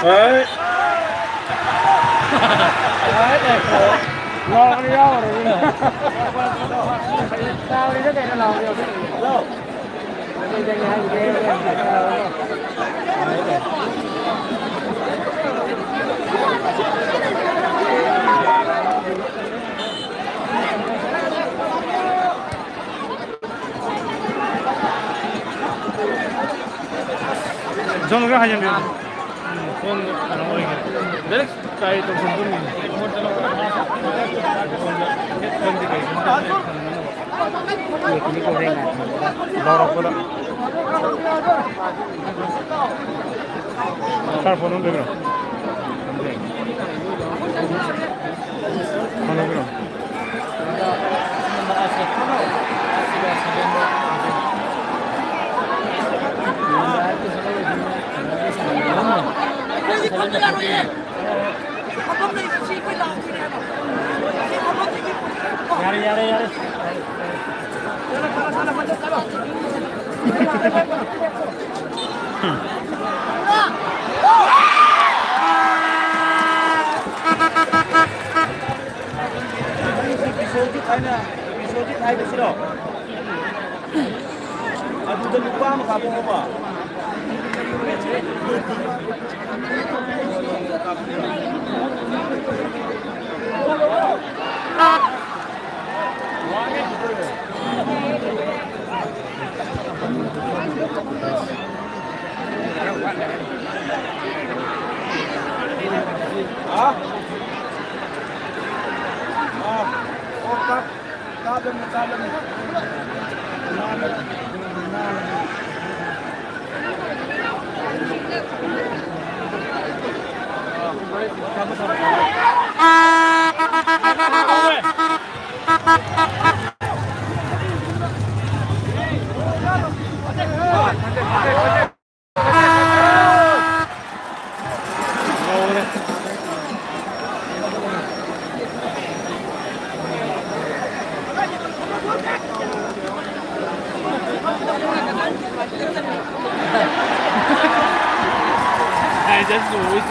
Đấy. Lo đi đâu rồi. Tao đi rất là lo nhiều cái gì. Đâu. Đây đây hai cái 저는 왜 하냐면 그건 다른 거니까 내가 가이 또 분분히 ini gorengan borok-borok telepon dulu mana bro Yare. Episode tayo sila. At doon lupa makapong ko ba?真是无语。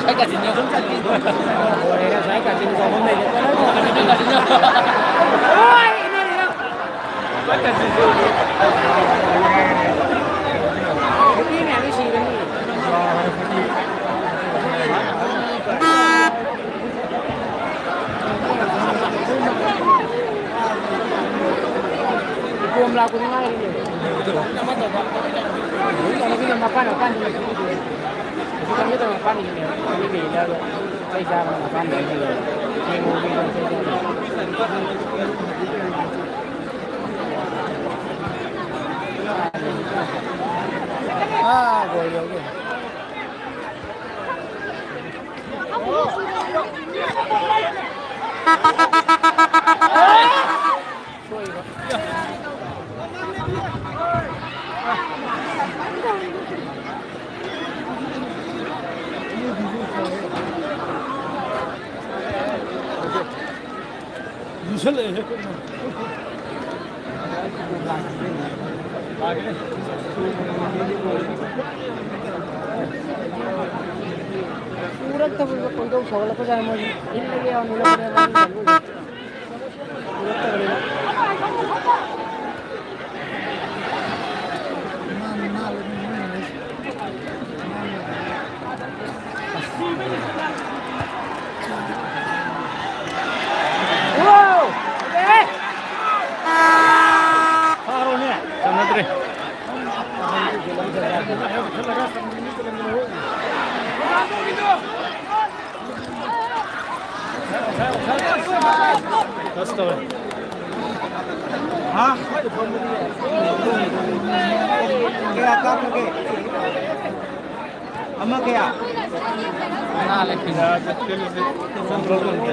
saya gajinya kan jadi. Saya gajinya sama nih. Oh, ini dia. Saya gajinya. Ini nih sih ini. Belum melakukan lagi ini. Kalau kita makan kami tuh makan ini, kami beda loh. Saya jarang makan ini loh. Saya mau bilang saya jarang. Boleh. पूरा तो कोई तो छोड़ को जाए मुझे in लगे और नीले पड़े पूरा हाँ क्या काम लगे अम्मा क्या ना लेकिन कंट्रोल करते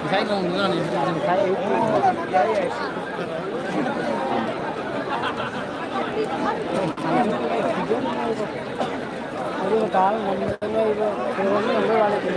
दिखाई कौन दूसरा नहीं दिखाई अरे बता मैं वो वाले थे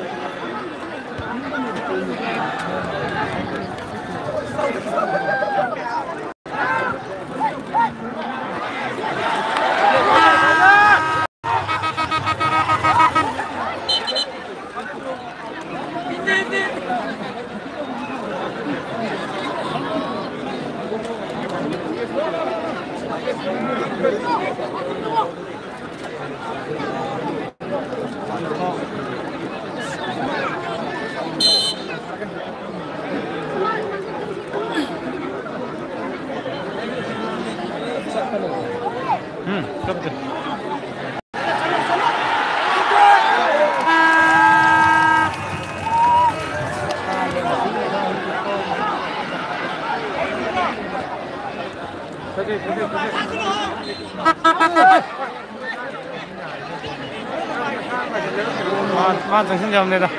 정신 잡습니다.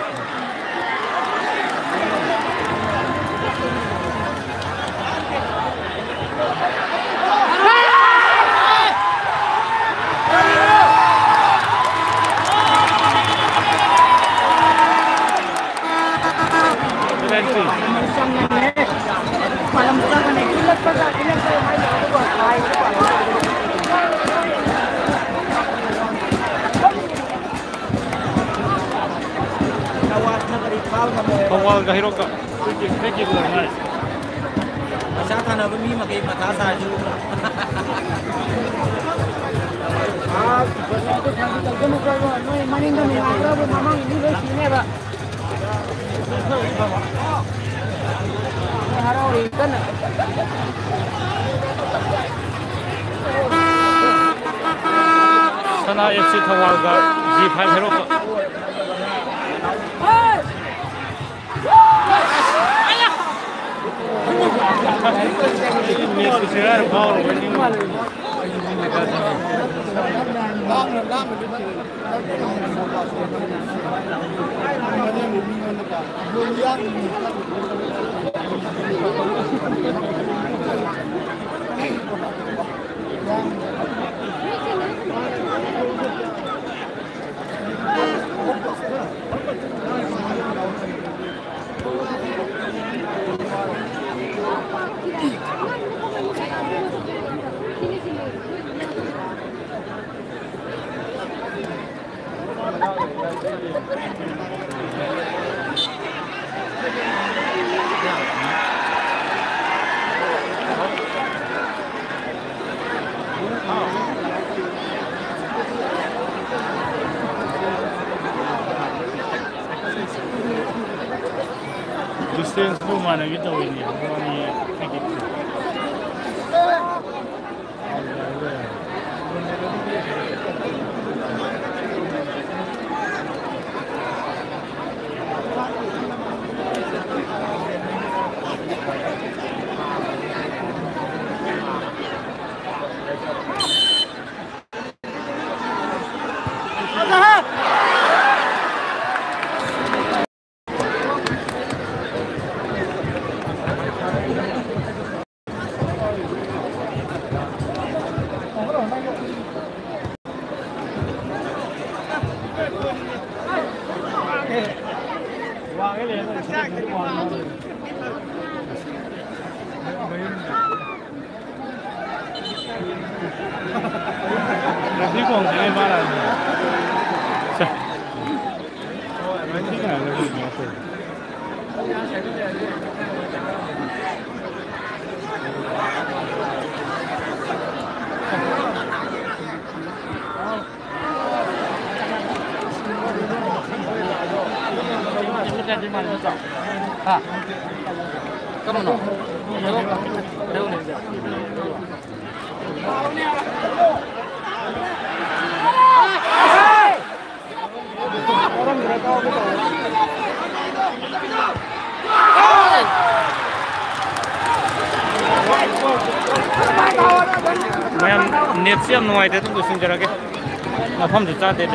Tawal Hiroka, thank you very much. Saya tanah bumi makai mata saya dulu. Ah, itu nanti terjun ke mana yang kami lakukan, memang ini sini pak. Harus ikan. Sana FC Tawalga G5 Hiroka. Ini sejarah power winning. Distance tu mana kita ini? Ini sedikit. Qua cái liền nó sẽ đi qua nó. Là đi cùng cái ba là. Cái này là gì nhỉ? À, cái nó đâu này giờ. Mày net xem ngoài thế tôi xin cho nó cái. Nó không được ra để